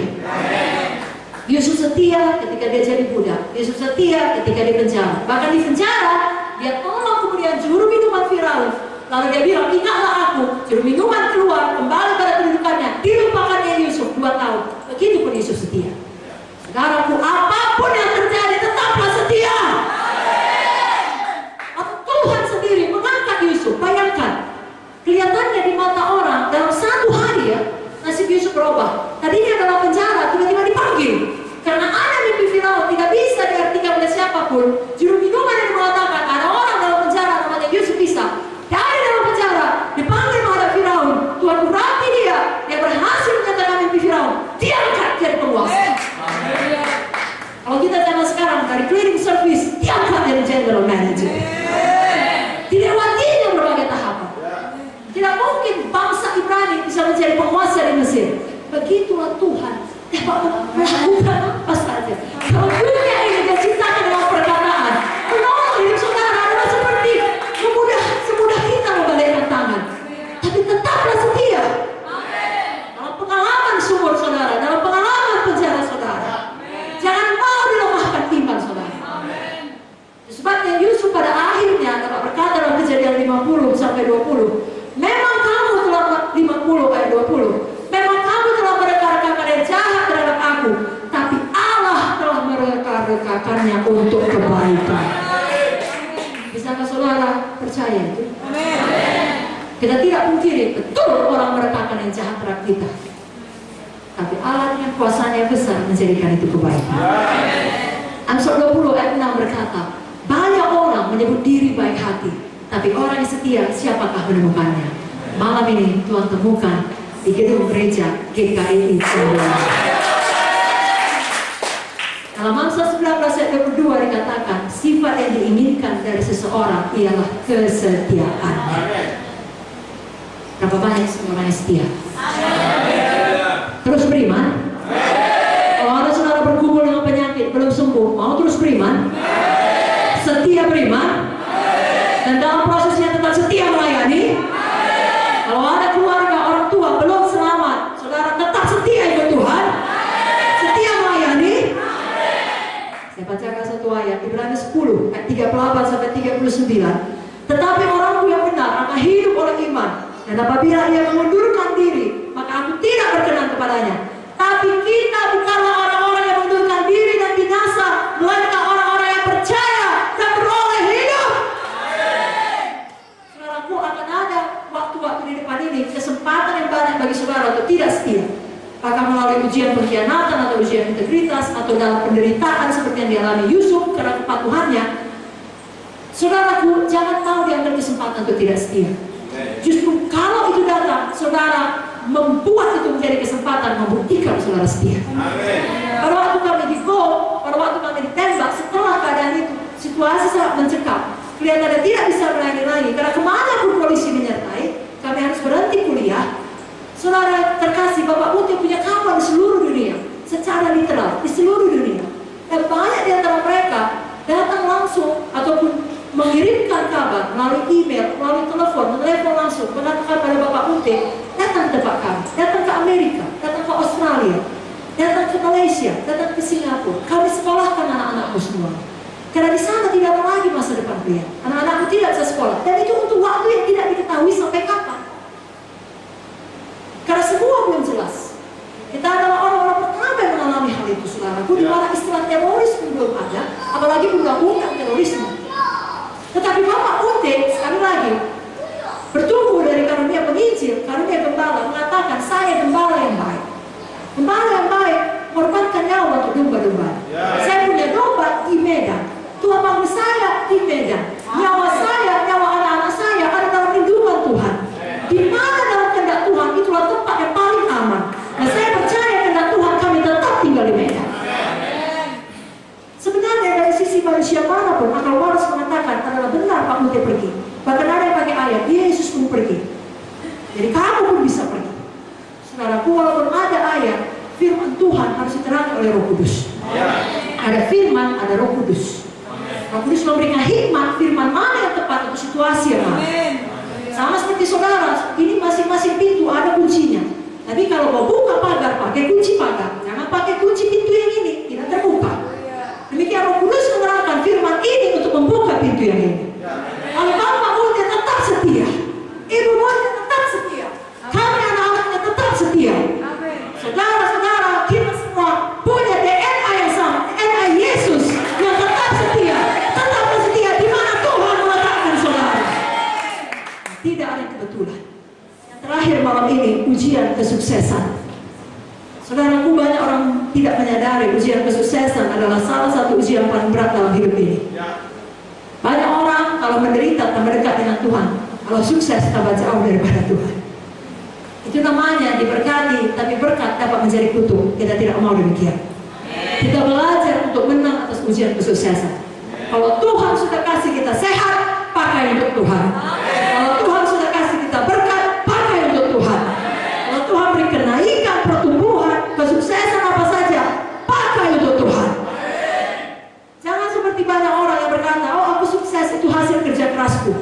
Yusuf setia ketika dia jadi budak. Yusuf setia ketika di penjara. Bahkan di penjara, dia tolong kemudian juru minuman lalu. Lalu dia bilang, ingatlah aku, juru minuman keluar, kembali pada kedudukannya, dilupakannya Yusuf 2 tahun. Begitu pun Yusuf setia. Saudaraku, apapun yang terjadi, tetaplah setia. Tuhan sendiri mengangkat Yusuf. Bayangkan, kelihatannya di mata orang dalam 1 hari ya, nasib Yusuf berubah. Tadinya dalam penjara, tiba-tiba dipanggil. Karena ada mimpi Firaun, tidak bisa diartikan oleh siapapun. Juru minuman yang mengatakan ada orang dalam penjara namanya Yusuf bisa. Dari dalam penjara, dipanggil menghadap Firaun. Tuhan berarti dia berhasil menyatakan mimpi Firaun. Dia angkat jadi penguasa. Kalau kita zaman sekarang dari cleaning service, dia angkat jadi general manager. Dilewatinya berbagai tahapan. Tidak mungkin bangsa Ibrani bisa menjadi penguasa di Mesir. Begitulah Tuhan melakukan apa saja. Kalau dunia ini dia ciptakan dengan perkataan, menolong hidup saudara adalah seperti semudah kita membalikkan tangan. Tapi tetaplah setia. Dalam pengalaman sumur saudara, dalam pengalaman penjara saudara, jangan mau dilemahkan iman saudara. Sebabnya Yusuf pada akhirnya dapat berkata dalam Kejadian 50 sampai 20, memang kamu telah 50 ayat 20. Memang kamu telah mereka-rekakan yang jahat terhadap aku, tapi Allah telah mereka-rekakannya untuk kebaikan. Bisakah saudara percaya itu? Kita tidak pungkiri, betul orang merekakan yang jahat terhadap kita. Tapi Allah dengan kuasanya besar menjadikan itu kebaikan. Amsal 20 ayat 6 berkata, banyak orang menyebut diri baik hati, tapi orang yang setia siapakah menemukannya? Malam ini Tuhan temukan di gedung gereja GKI Cendela. Dalam Amsal 19 ayat 22 dikatakan, sifat yang diinginkan dari seseorang ialah kesetiaan. Berapa banyak seorang yang setia? Terus beriman? Kalau ada saudara bergumul dengan penyakit belum sembuh, mau terus beriman? Setia beriman? Dan dalam prosesnya tetap setia melayani? Kalau ada keluarga orang tua belum selamat, saudara tetap setia ikut Tuhan, setia melayani. Saya bacakan satu ayat Ibrani 10 ayat 38 sampai 39. Tetapi orangku yang benar akan hidup oleh iman, dan apabila ia mengundurkan diri, maka aku tidak berkenan kepadanya. Tapi kita bukanlah orang-orang yang mengundurkan diri dan binasa, melainkan orang-orang yang percaya dan beroleh hidup. Saudaraku, akan ada waktu-waktu di depan ini kesempatan yang banyak bagi saudara untuk tidak setia. Apakah melalui ujian pengkhianatan atau ujian integritas atau dalam penderitaan seperti yang dialami Yusuf karena kepatuhannya. Saudaraku, jangan mau diambil kesempatan untuk tidak setia. Justru kalau itu datang, saudara membuat itu menjadi kesempatan membuktikan saudara setia. Pada waktu kami dibom, pada waktu kami ditembak, setelah keadaan itu situasi sangat mencekam, kelihatannya tidak bisa melayani lagi karena kemana pun polisi menyertai, kami harus berhenti kuliah. Saudara terkasih, Bapak Putih punya kawan di seluruh dunia, secara literal di seluruh dunia, dan banyak di antara mereka datang langsung ataupun mengirimkan kabar melalui email, melalui telepon, menelepon langsung, mengatakan pada Bapak Putih, datang ke tempat kami, datang ke Amerika, datang ke Australia, datang ke Malaysia, datang ke Singapura. Kami sekolahkan anak-anakmu semua. Karena di sana tidak ada lagi masa depan pria. Anak-anakmu tidak bisa sekolah. Dan itu untuk waktu yang tidak diketahui sampai kapan. Karena semua belum jelas. Kita adalah orang-orang pertama yang mengalami hal itu, saudaraku. Di mana istilah teroris pun belum ada, apalagi undang-undang terorisme. Tetapi Bapak Putih sekali lagi bertumbuh dari karunia penginjil, karunia gembala, mengatakan saya gembala yang baik. Gembala yang baik korbankan nyawa untuk domba-domba. Saya punya domba di Medan. Tuhan panggil saya di Medan. Nyawa saya, nyawa anak-anak saya ada dalam lindungan Tuhan. Di mana dalam kehendak Tuhan itulah tempat yang paling aman. Nah, saya percaya kehendak Tuhan kami tetap tinggal di Medan. Sebenarnya dari sisi manusia manapun akal waras mengatakan adalah benar Pak Putih pergi. Bahkan ada yang pakai ayat Yesus pun pergi. Jadi kamu pun bisa pergi. Saudaraku, walaupun ada ayat firman Tuhan harus diterangi oleh Roh Kudus. Ada firman, ada Roh Kudus. Roh Kudus memberikan hikmat firman mana yang tepat untuk situasi yang mana. Sama seperti saudara, ini masing-masing pintu ada kuncinya. Tapi kalau mau buka pagar, pakai kunci pagar. Jangan pakai kunci pintu yang ini, tidak terbuka. Demikian Roh Kudus menerangkan firman ini untuk membuka pintu yang ini. Kalau Bapak Putih tetap setia, terakhir malam ini, ujian kesuksesan. Saudaraku, banyak orang tidak menyadari ujian kesuksesan adalah salah satu ujian paling berat dalam hidup ini. Banyak orang kalau menderita tambah dekat dengan Tuhan, kalau sukses tambah jauh daripada Tuhan. Itu namanya diberkati, tapi berkat dapat menjadi kutuk. Kita tidak mau demikian. Kita belajar untuk menang atas ujian kesuksesan. Kalau Tuhan sudah kasih kita sehat, pakai untuk Tuhan. Kalau Tuhan sudah kasih kita berkat, pakai untuk Tuhan. Kalau Tuhan beri kenaikan, pertumbuhan, kesuksesan apa saja, pakai untuk Tuhan. Jangan seperti banyak orang yang berkata, oh aku sukses, itu hasil kerja kerasku,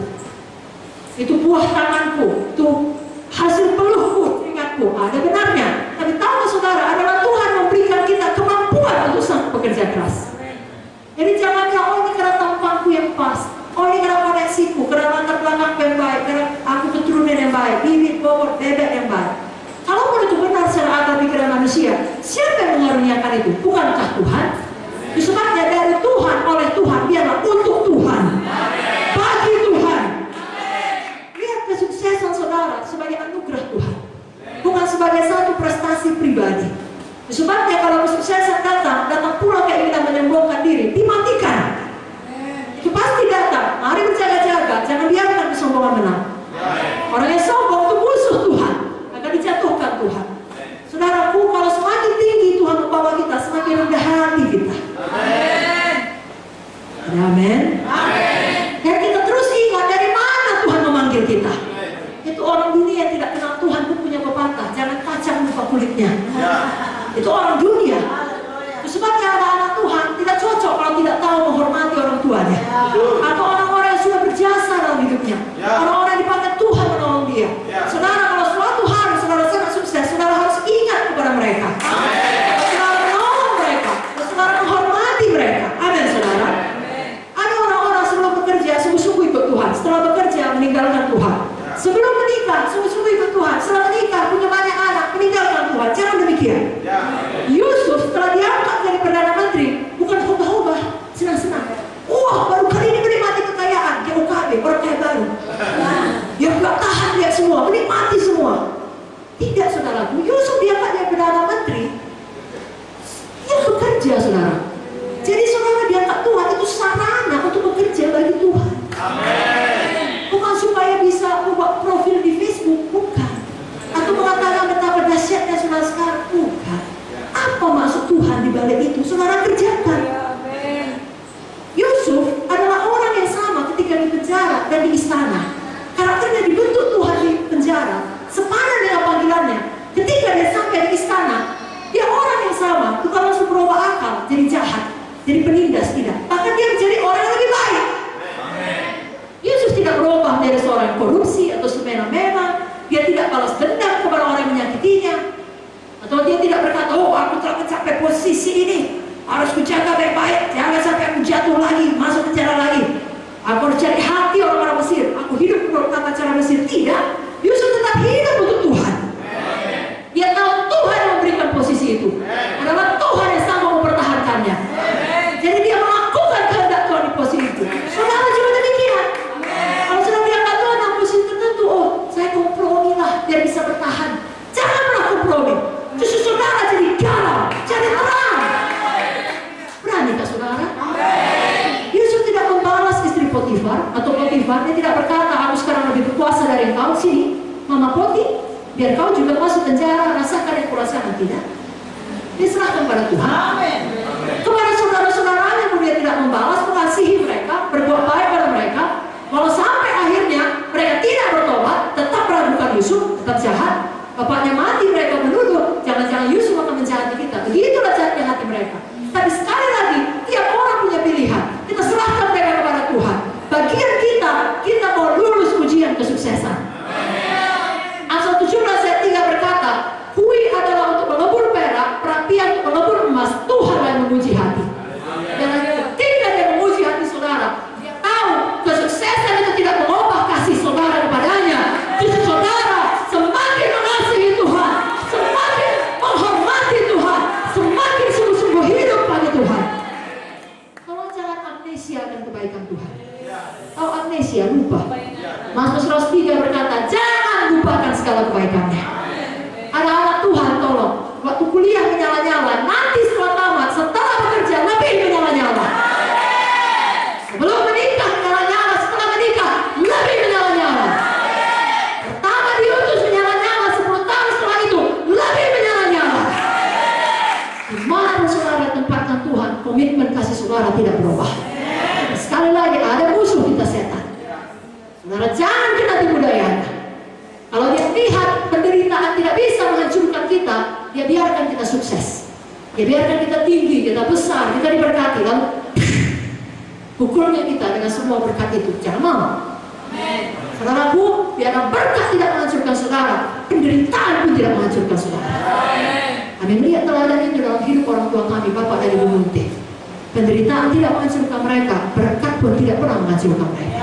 itu buah tanganku, itu hasil peluhku, keringatku. Ada benarnya, tapi tahu saudara, adalah Tuhan memberikan kita kemampuan untuk sang pekerja keras. Jadi jangan ya, oh ini karena tampangku yang pas, oh ini karena koneksiku, karena latar belakangku yang baik, karena aku keturunan yang baik, bibit, bobot, bebek yang baik. Kalau itu benar secara akal pikiran manusia, siapa yang mengaruniakan itu? Bukankah Tuhan? Sebabnya dari Tuhan, oleh Tuhan, biarlah untuk Tuhan, bagi Tuhan. Lihat kesuksesan saudara sebagai anugerah Tuhan, bukan sebagai satu prestasi pribadi. Sebabnya kalau kesuksesan datang pula keinginan menyombongkan diri, dimatikan. Itu pasti datang. Mari berjaga-jaga, jangan biarkan kesombongan menang. Orang yang sombong itu musuh Tuhan, akan dijatuhkan Tuhan. Saudaraku, kalau semakin tinggi Tuhan membawa kita, semakin rendah hati kita. Amin. Dan kita terus ingat dari mana Tuhan memanggil kita. Itu orang dunia yang tidak kenal Tuhan pun punya pepatah, jangan kacang muka kulitnya. Itu orang dunia. Sebabnya anak-anak Tuhan tidak cocok kalau tidak tahu menghormati orang tuanya, atau orang-orang yang sudah berjasa dalam hidupnya, orang-orang yang dipanggil Tuhan menolong dia. Saudara, kalau suatu hari saudara sangat sukses, saudara harus ingat kepada mereka. Saudara menolong mereka, saudara menghormati mereka. Amin, saudara. Ada orang-orang sebelum bekerja sungguh-sungguh ikut Tuhan, setelah bekerja meninggalkan Tuhan. Sebelum menikah sungguh-sungguh ikut Tuhan, setelah menikah punya banyak anak meninggalkan Tuhan. Jangan demikian. Yusuf setelah diangkat jadi Perdana Menteri, bukan hobah-hobah, senang-senang. Wah, baru kali ini menikmati kekayaan, GOKB, orang kaya baru. Dia gak tahan lihat semua, menikmati semua. Tidak, saudaraku, Yusuf diangkat jadi Perdana Menteri, dia bekerja, saudara. Jadi saudara diangkat Tuhan itu sarana untuk bekerja bagi Tuhan. Bukan supaya bisa membuat profil di Facebook, bukan. Atau mengatakan betapa dahsyatnya saudara sekarang, bukan. Apa maksud Tuhan di balik itu? Saudara kerjakan. Yusuf adalah orang yang sama ketika di penjara dan di istana. Karakternya dibentuk Tuhan di penjara, sepadan dengan panggilannya. Ketika dia sampai di istana, dia orang yang sama, bukan langsung berubah akal, jadi jahat, jadi penindas, tidak. Bahkan dia menjadi orang yang lebih baik. Yusuf tidak berubah menjadi seorang korupsi atau semena-mena. Dia tidak balas dendam kepada orang yang menyakitinya. Atau dia tidak berkata, oh aku telah mencapai posisi ini, harus kujaga baik-baik, jangan sampai aku jatuh lagi, masuk penjara lagi. Aku harus cari hati orang-orang Mesir, aku hidup menurut tata cara Mesir. Tidak, Yusuf tetap hidup untuk Tuhan. Dia tahu Tuhan yang memberikan posisi itu, adalah Tuhan yang sanggup mempertahankannya. Jadi dia melakukan kehendak Tuhan di posisi itu. Saudara juga demikian. Kalau sudah diangkat Tuhan dalam posisi tertentu, oh saya kompromi lah biar bisa bertahan. Jangan pernah kompromi. Justru saudara jadi galau, jadi terang. Berani tak saudara? Yusuf tidak membalas istri Potifar, atau Potifar, dia tidak berkata, aku sekarang lebih berkuasa dari engkau, sini Mama Poti, biar kau juga masuk penjara, rasakan yang kurasakan. Tidak. Dia serahkan pada Tuhan. Kepada saudara-saudaranya pun dia tidak membalas, mengasihi mereka, berbuat baik pada mereka. Kalau sampai akhirnya mereka tidak bertobat, tetap meragukan Yusuf, tetap jahat. Bapaknya mati, mereka menuduh, jangan-jangan Yusuf akan menjahati kita. Begitulah jahatnya hati mereka. Tapi sekali lagi, tiap orang punya pilihan. Kita serahkan mereka kepada Tuhan. Bagian kita mau lulus ujian kesuksesan. Amsal 17 ayat 3 berkata, kui adalah untuk melebur perak, perapian untuk melebur emas, Tuhan yang menguji hati. Dan ketika dia menguji hati saudara, dia tahu kesuksesan itu tidak mengubah kasih saudara kepadanya. Justru saudara semakin mengasihi Tuhan, semakin menghormati Tuhan, semakin sungguh-sungguh hidup saudara tidak berubah. Sekali lagi, ada musuh kita, setan. Saudara jangan kita tipu daya. Kalau dia lihat penderitaan tidak bisa menghancurkan kita, dia biarkan kita sukses. Dia biarkan kita tinggi, kita besar, kita diberkati. Lalu pukulnya kita dengan semua berkat itu. Jangan mau. Saudaraku, biarlah berkat tidak menghancurkan saudara, penderitaan pun tidak menghancurkan saudara. Kami melihat teladan itu dalam hidup orang tua kami, Bapak dan Ibu Munte. Penderitaan tidak menghancurkan mereka, berkat pun tidak pernah menghancurkan mereka.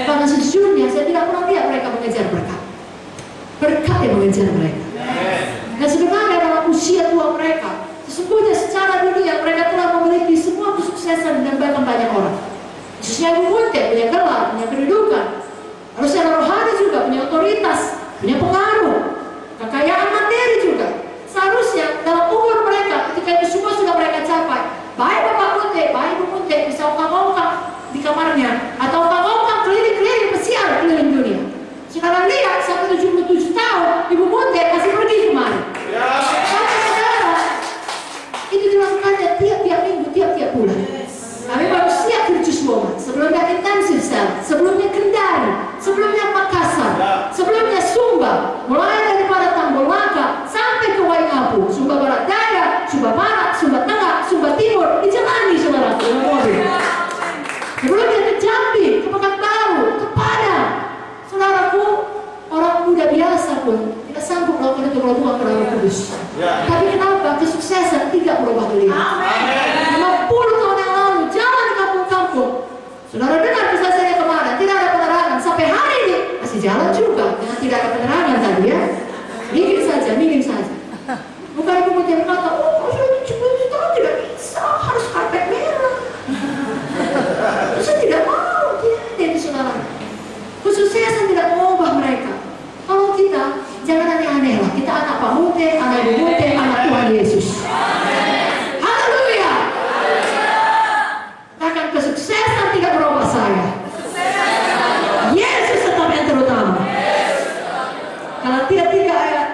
Karena sejujurnya saya tidak pernah lihat mereka mengejar berkat. Berkat yang mengejar mereka. Dan sebenarnya dalam usia tua mereka, sesungguhnya secara dunia mereka telah memiliki semua kesuksesan dan bahkan banyak orang. Khususnya Ibu Munte punya gelar, punya kedudukan. Lalu secara rohani juga punya otoritas, punya pengaruh, kekayaan materi juga. Seharusnya dalam umur mereka, ketika itu semua sudah mereka capai, baik Bapak Munte, baik Ibu Munte bisa ongkang-ongkang di kamarnya, atau ongkang-ongkang keliling-keliling pesiar keliling dunia. Sekarang lihat, sampai 77 tahun, Ibu Munte masih pergi kemari. Saudara, itu dilakukannya tiap-tiap minggu, tiap-tiap bulan. Kami baru siap Virtus Woman, sebelumnya Intensive Cell, sebelumnya Kendari, sebelumnya Makassar, sebelumnya Sumba, mulai daripada Tambolaka sampai ke Waingapu, Sumba Barat Daya, Sumba Barat, Sumba Tengah, Sumba Timur, dijalani saudara dengan mobil. Sebelumnya ke Jambi, ke Pekanbaru, ke Padang. Saudaraku, orang muda biasa pun tidak sanggup melakukan itu kalau bukan karena Roh Kudus. Tapi kenapa kesuksesan tidak berubah beliau? 50 tahun yang lalu jalan di kampung-kampung. Saudara dengar kesaksiannya kemarin, tidak ada penerangan. Sampai hari ini masih jalan juga dengan tidak ada penerangan tadi ya. Minggir saja. Bukan Ibu Munte berkata, oh sudah 70 tahun tidak bisa, harus karpet merah. Saya tidak mau, tidak ada itu saudara. Kesuksesan tidak mengubah mereka. Kalau kita, jangan aneh-aneh lah. Kita anak Pak Munte, anak Ibu Munte, anak Tuhan Yesus. Haleluya. Akan kesuksesan tidak berubah saya. Yesus tetap yang terutama. Galatia 3 ayat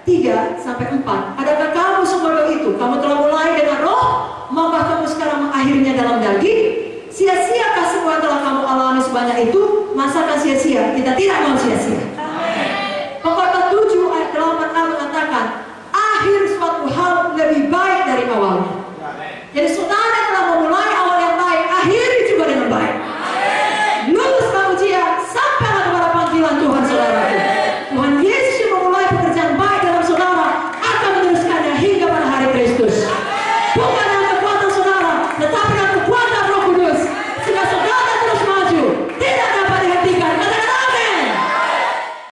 3 sampai 4. Adakah kamu sebodoh itu? Kamu telah mulai dengan roh, maka kamu sekarang mengakhirinya dalam daging. Sia-siakah semua yang telah kamu alami sebanyak itu? Masakan sia-sia? Kita tidak mau sia-sia.